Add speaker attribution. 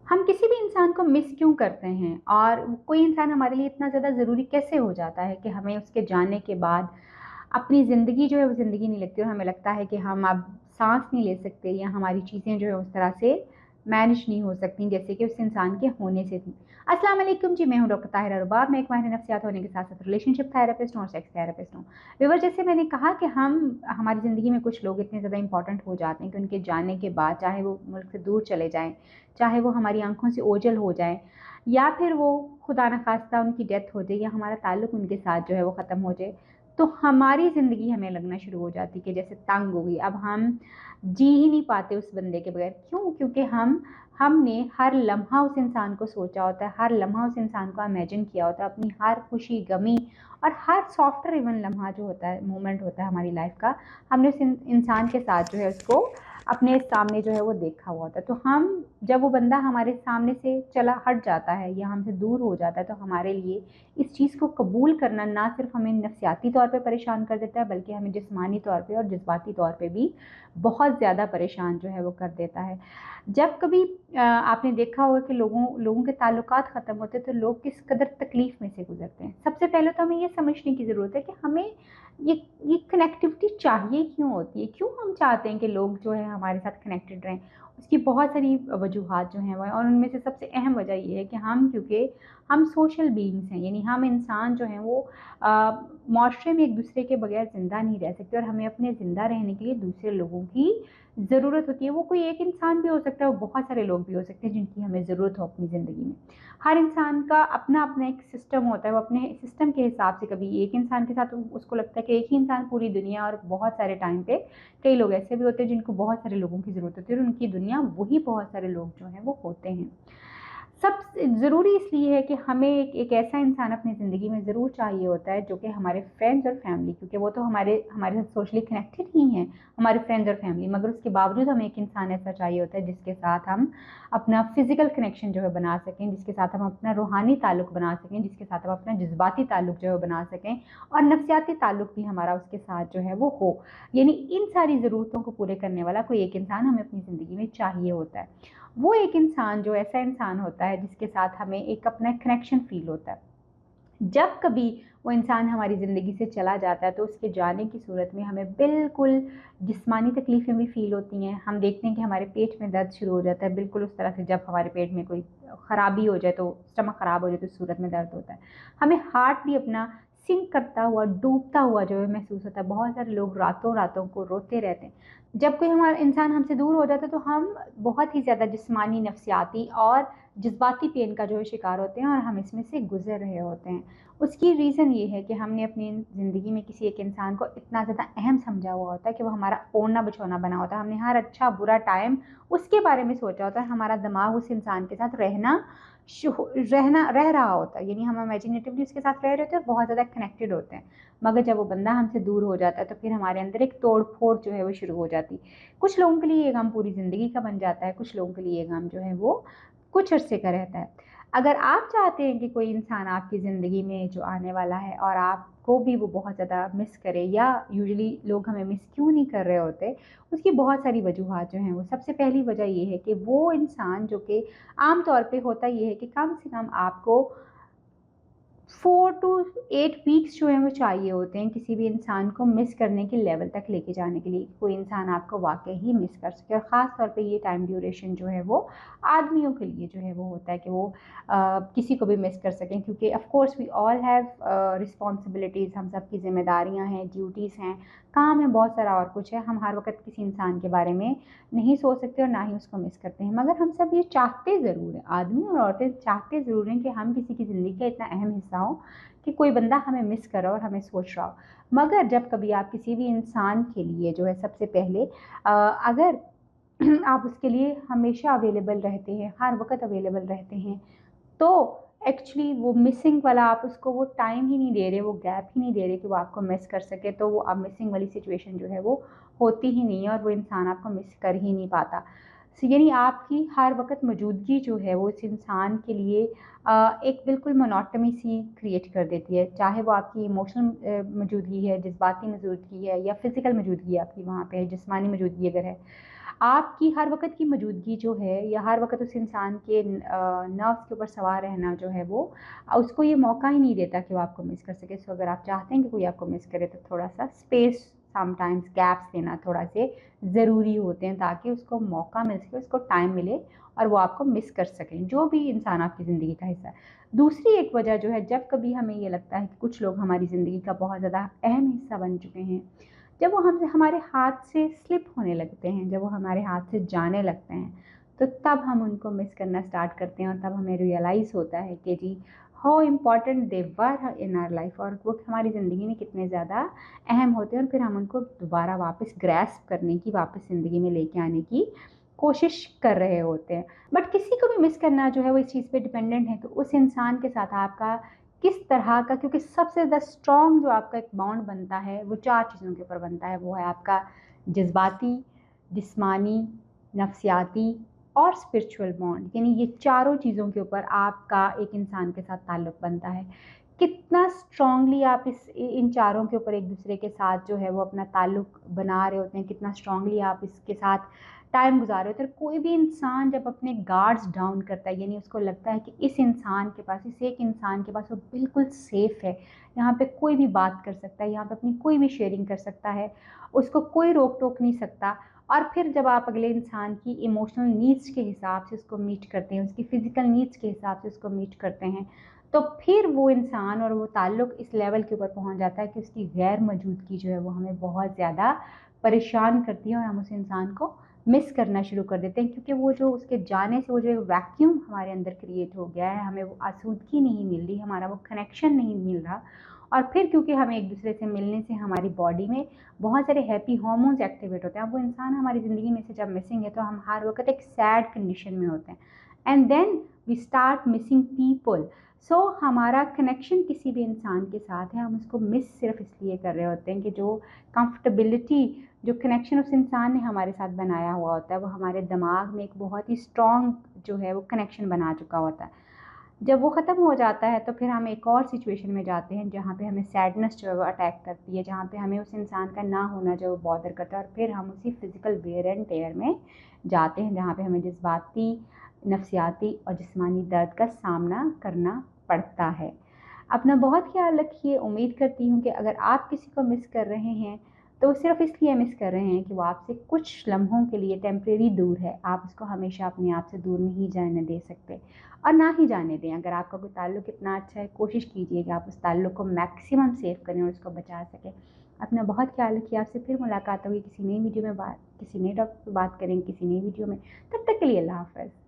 Speaker 1: हम किसी भी इंसान को मिस क्यों करते हैं और कोई इंसान हमारे लिए इतना ज़्यादा ज़रूरी कैसे हो जाता है कि हमें उसके जाने के बाद अपनी ज़िंदगी जो है वो ज़िंदगी नहीं लगती और हमें लगता है कि हम अब सांस नहीं ले सकते या हमारी चीज़ें जो है उस तरह से मैनेज नहीं हो सकती जैसे कि उस इंसान के होने से थी। अस्सलाम वालेकुम जी, मैं हूँ डॉक्टर ताहिरा रुबाब। मैं एक माहिर नफ्सियात होने के साथ साथ रिलेशनशिप थेरेपिस्ट हूँ और सेक्स थेरेपिस्ट हूँ। व्यूअर्स, जैसे मैंने कहा कि हम हमारी ज़िंदगी में कुछ लोग इतने ज़्यादा इंपॉर्टेंट हो जाते हैं कि उनके जाने के बाद चाहे वो मुल्क से दूर चले जाएं, चाहे वो हमारी आंखों से ओझल हो जाएं, या फिर वो खुदा न खास्ता उनकी डेथ हो जाए या हमारा ताल्लुक उनके साथ जो है वो ख़त्म हो जाए, तो हमारी ज़िंदगी हमें लगना शुरू हो जाती है कि जैसे तंग हो गई। अब हम जी ही नहीं पाते उस बंदे के बगैर। क्यों? क्योंकि हमने हर लम्हा उस इंसान को सोचा होता है, हर लम्हा उस इंसान को इमेजिन किया होता है, अपनी हर खुशी गमी और हर सॉफ्टवेयर इवन लम्हा जो होता है, मोमेंट होता है हमारी लाइफ का, हमने उस इंसान के साथ जो है उसको अपने सामने जो है वो देखा हुआ होता है। तो हम जब वो बंदा हमारे सामने से चला हट जाता है या हमसे दूर हो जाता है, तो हमारे लिए इस चीज़ को कबूल करना ना सिर्फ हमें नफ्सियाती तौर पे परेशान कर देता है, बल्कि हमें जिस्मानी तौर पे और जज्बाती तौर पे भी बहुत ज़्यादा परेशान जो है वो कर देता है। जब कभी आपने देखा होगा कि लोगों लोगों के ताल्लुकात ख़त्म होते हैं तो लोग किस कदर तकलीफ़ में से गुजरते हैं। सबसे पहले तो हमें ये समझने की ज़रूरत है कि हमें ये ये कनेक्टिविटी चाहिए क्यों होती है, क्यों हम चाहते हैं कि लोग जो है हमारे साथ कनेक्टेड रहें। उसकी बहुत सारी वजूहात जो हैं वो, और उनमें से सबसे अहम वजह ये है कि क्योंकि हम सोशल बीइंग्स हैं, यानी हम इंसान जो हैं वो माशरे में एक दूसरे के बगैर ज़िंदा नहीं रह सकते, और हमें अपने ज़िंदा रहने के लिए दूसरे लोगों की ज़रूरत होती है। वो कोई एक इंसान भी हो सकता है, वो बहुत सारे लोग भी हो सकते हैं जिनकी हमें ज़रूरत हो अपनी ज़िंदगी में। हर इंसान का अपना अपना एक सिस्टम होता है, वो अपने सिस्टम के हिसाब से कभी एक इंसान के साथ उसको लगता है कि एक ही इंसान पूरी दुनिया, और बहुत सारे टाइम पे कई लोग ऐसे भी होते हैं जिनको बहुत सारे लोगों की ज़रूरत होती है और उनकी दुनिया वही बहुत सारे लोग जो हैं वो होते हैं। सब ज़रूरी इसलिए है कि हमें एक ऐसा इंसान अपनी ज़िंदगी में ज़रूर चाहिए होता है जो कि हमारे फ्रेंड्स और फैमिली, क्योंकि वो तो हमारे हमारे साथ सोशली कनेक्टेड ही हैं, हमारे फ्रेंड्स और फैमिली, मगर उसके बावजूद हमें एक इंसान ऐसा चाहिए होता है जिसके साथ हम अपना फ़िज़िकल कनेक्शन जो है बना सकें, जिसके साथ हम अपना रूहानी ताल्लुक बना सकें, जिसके साथ हम अपना जज्बाती ताल्लुक जो है बना सकें, और नफ्सियाती ताल्लुक भी हमारा उसके साथ जो है वो हो। यानी इन सारी ज़रूरतों को पूरे करने वाला कोई एक इंसान हमें अपनी ज़िंदगी में चाहिए होता है। वो एक इंसान जो ऐसा इंसान होता है जिसके साथ हमें एक अपना कनेक्शन फ़ील होता है। जब कभी वो इंसान हमारी ज़िंदगी से चला जाता है तो उसके जाने की सूरत में हमें बिल्कुल जिस्मानी तकलीफ़ें भी फ़ील होती हैं। हम देखते हैं कि हमारे पेट में दर्द शुरू हो जाता है, बिल्कुल उस तरह से जब हमारे पेट में कोई ख़राबी हो जाए, तो स्टमक ख़राब हो जाए तो उस सूरत में दर्द होता है। हमें हार्ट भी अपना सिंक करता हुआ, डूबता हुआ जो है महसूस होता है। बहुत सारे लोग रातों-रातों को रोते रहते हैं। जब कोई हमारा इंसान हमसे दूर हो जाता है तो हम बहुत ही ज़्यादा जिस्मानी, नफ्सियाती और जज़्बाती पेन का जो है शिकार होते हैं, और हम इसमें से गुज़र रहे होते हैं। उसकी रीज़न ये है कि हमने अपनी ज़िंदगी में किसी एक इंसान को इतना ज़्यादा अहम समझा हुआ होता है कि वो हमारा ओढ़ना-बिछौना बना होता है। हमने हर अच्छा-बुरा टाइम उसके बारे में सोचा होता है। हमारा दिमाग उस इंसान के साथ रह रहा होता है। यानी हम इमेजिनेटिवली उसके साथ रह रहे होते हैं और बहुत ज़्यादा कनेक्टेड होते हैं। मगर जब वो बंदा हमसे दूर हो जाता है तो फिर हमारे अंदर एक तोड़-फोड़ जो है वो शुरू हो जाती है। कुछ लोगों के लिए ये गम पूरी ज़िंदगी का बन जाता है, कुछ लोगों के लिए ये गम जो है वो कुछ अरसे का रहता है। अगर आप चाहते हैं कि कोई इंसान आपकी ज़िंदगी में जो आने वाला है और आपको भी वो बहुत ज़्यादा मिस करे, या यूजुअली लोग हमें मिस क्यों नहीं कर रहे होते, उसकी बहुत सारी वजूहात जो हैं वो, सबसे पहली वजह ये है कि वो इंसान जो कि आम तौर पे होता ये है कि कम से कम आपको 4 टू 8 वीक्स जो हैं वो चाहिए होते हैं किसी भी इंसान को मिस करने के लेवल तक लेके जाने के लिए, कोई इंसान आपको वाक़ई ही मिस कर सके। और ख़ास तौर पे ये टाइम ड्यूरेशन जो है वो आदमियों के लिए जो है वो होता है कि वो किसी को भी मिस कर सकें, क्योंकि of course we all have responsibilities, हम सब की ज़िम्मेदारियाँ हैं, ड्यूटीज़ हैं, काम है, बहुत सारा और कुछ है। हम हर वक़्त किसी इंसान के बारे में नहीं सोच सकते और ना ही उसको मिस करते हैं, मगर हम सब ये चाहते ज़रूर हैं, आदमी और औरतें चाहते ज़रूर हैं कि हम किसी की ज़िंदगी का इतना अहम हिस्सा हों कि कोई बंदा हमें मिस कर रहा हो और हमें सोच रहा हो। मगर जब कभी आप किसी भी इंसान के लिए जो है, सबसे पहले अगर आप उसके लिए हमेशा अवेलेबल रहते हैं, हर वक़्त अवेलेबल रहते हैं, तो एक्चुअली वो मिसिंग वाला, आप उसको वो टाइम ही नहीं दे रहे, वो गैप ही नहीं दे रहे कि वो आपको मिस कर सके, तो वो अब मिसिंग वाली सिचुएशन जो है वो होती ही नहीं है और वो इंसान आपको मिस कर ही नहीं पाता। यानी आपकी हर वक़्त मौजूदगी जो है वो उस इंसान के लिए एक बिल्कुल मोनोटनी सी क्रिएट कर देती है। चाहे वो आपकी इमोशनल मौजूदगी है, जज़्बाती मौजूदगी है, या फ़िज़िकल मौजूदगी आपकी वहाँ पे है, जिस्मानी मौजूदगी अगर है। आपकी हर वक़्त की मौजूदगी जो है या हर वक़्त उस इंसान के नर्व्स के ऊपर सवार रहना जो है वो उसको ये मौका ही नहीं देता कि वो आपको मिस कर सके। सो अगर आप चाहते हैं कि कोई आपको मिस करे तो थोड़ा-सा स्पेस, समटाइम्स गैप्स देना थोड़ा से ज़रूरी होते हैं ताकि उसको मौका मिल सके, उसको टाइम मिले और वो आपको मिस कर सकें, जो भी इंसान आपकी ज़िंदगी का हिस्सा है। दूसरी एक वजह जो है, जब कभी हमें ये लगता है कि कुछ लोग हमारी ज़िंदगी का बहुत ज़्यादा अहम हिस्सा बन चुके हैं, जब वो हमसे हमारे हाथ से स्लिप होने लगते हैं, जब वो हमारे हाथ से जाने लगते हैं, तो तब हम उनको मिस करना स्टार्ट करते हैं और तब हमें रियलाइज़ होता है कि जी how important they were in our life, और वो हमारी ज़िंदगी में कितने ज़्यादा अहम होते हैं, और फिर हम उनको दोबारा वापस ग्रैस्प करने की, वापस ज़िंदगी में लेके आने की कोशिश कर रहे होते हैं। बट किसी को भी मिस करना जो है वो इस चीज़ पे डिपेंडेंट है कि उस इंसान के साथ आपका किस तरह का, क्योंकि सबसे ज़्यादा स्ट्रॉन्ग जो आपका एक बॉन्ड बनता है वो 4 चीज़ों के ऊपर बनता है। वो है आपका जज़्बाती, जिस्मानी, नफ्सियाती और स्पिरिचुअल बॉन्ड। यानी ये चारों चीज़ों के ऊपर आपका एक इंसान के साथ ताल्लुक़ बनता है। कितना स्ट्रॉन्गली आप इन चारों के ऊपर एक दूसरे के साथ जो है वो अपना ताल्लुक़ बना रहे होते हैं, कितना स्ट्रॉन्गली आप इसके साथ टाइम गुजार रहे होते हैं। कोई भी इंसान जब अपने गार्ड्स डाउन करता है, यानी उसको लगता है कि इस इंसान के पास, इस एक इंसान के पास वो बिल्कुल सेफ़ है, यहाँ पे कोई भी बात कर सकता है, यहाँ पे अपनी कोई भी शेयरिंग कर सकता है, उसको कोई रोक टोक नहीं सकता। और फिर जब आप अगले इंसान की इमोशनल नीड्स के हिसाब से उसको मीट करते हैं, उसकी फ़िज़िकल नीड्स के हिसाब से उसको मीट करते हैं, तो फिर वो इंसान और वो ताल्लुक़ इस लेवल के ऊपर पहुँच जाता है कि उसकी गैर मौजूदगी जो है वो हमें बहुत ज़्यादा परेशान करती है और हम उस इंसान को मिस करना शुरू कर देते हैं, क्योंकि वो जो उसके जाने से वो जो एक वैक्यूम हमारे अंदर क्रिएट हो गया है, हमें वो आसूदगी नहीं मिल रही, हमारा वो कनेक्शन नहीं मिल रहा। और फिर क्योंकि हमें एक दूसरे से मिलने से हमारी बॉडी में बहुत सारे हैप्पी हार्मोन्स एक्टिवेट होते हैं। अब वो इंसान हमारी ज़िंदगी में से जब मिसिंग है तो हम हर वक्त एक सैड कंडीशन में होते हैं, and then we start missing people. So हमारा कनेक्शन किसी भी इंसान के साथ है, हम उसको मिस सिर्फ इसलिए कर रहे होते हैं कि जो कंफर्टेबिलिटी, जो कनेक्शन उस इंसान ने हमारे साथ बनाया हुआ होता है, वो हमारे दिमाग में एक बहुत ही स्ट्रॉन्ग जो है वो कनेक्शन बना चुका होता है। जब वो ख़त्म हो जाता है तो फिर हम एक और सिचुएशन में जाते हैं जहाँ पे हमें सैडनेस जो है वो अटैक करती है, जहाँ पे हमें उस इंसान का ना होना जो बॉदर करता है, और फिर हम उसी फिज़िकल वेयर एंड टेयर में जाते हैं जहाँ पे हमें जज्बाती, नफ्सियाती और जिस्मानी दर्द का सामना करना पड़ता है। अपना बहुत ख्याल रखिए। उम्मीद करती हूँ कि अगर आप किसी को मिस कर रहे हैं तो सिर्फ इसलिए मिस कर रहे हैं कि वो आपसे कुछ लम्हों के लिए टेम्परेरी दूर है। आप उसको हमेशा अपने आप से दूर नहीं जाने दे सकते और ना ही जाने दें। अगर आपका कोई ताल्लुक़ इतना अच्छा है, कोशिश कीजिए कि आप उस ताल्लुक़ को मैक्सिमम सेव करें और उसको बचा सकें। अपना बहुत ख्याल रखिए। आपसे फिर मुलाकात होगी किसी नई वीडियो में, किसी नए टॉपिक पर बात करेंगे किसी नई वीडियो में। तब तक के लिए अल्लाह हाफ़िज़।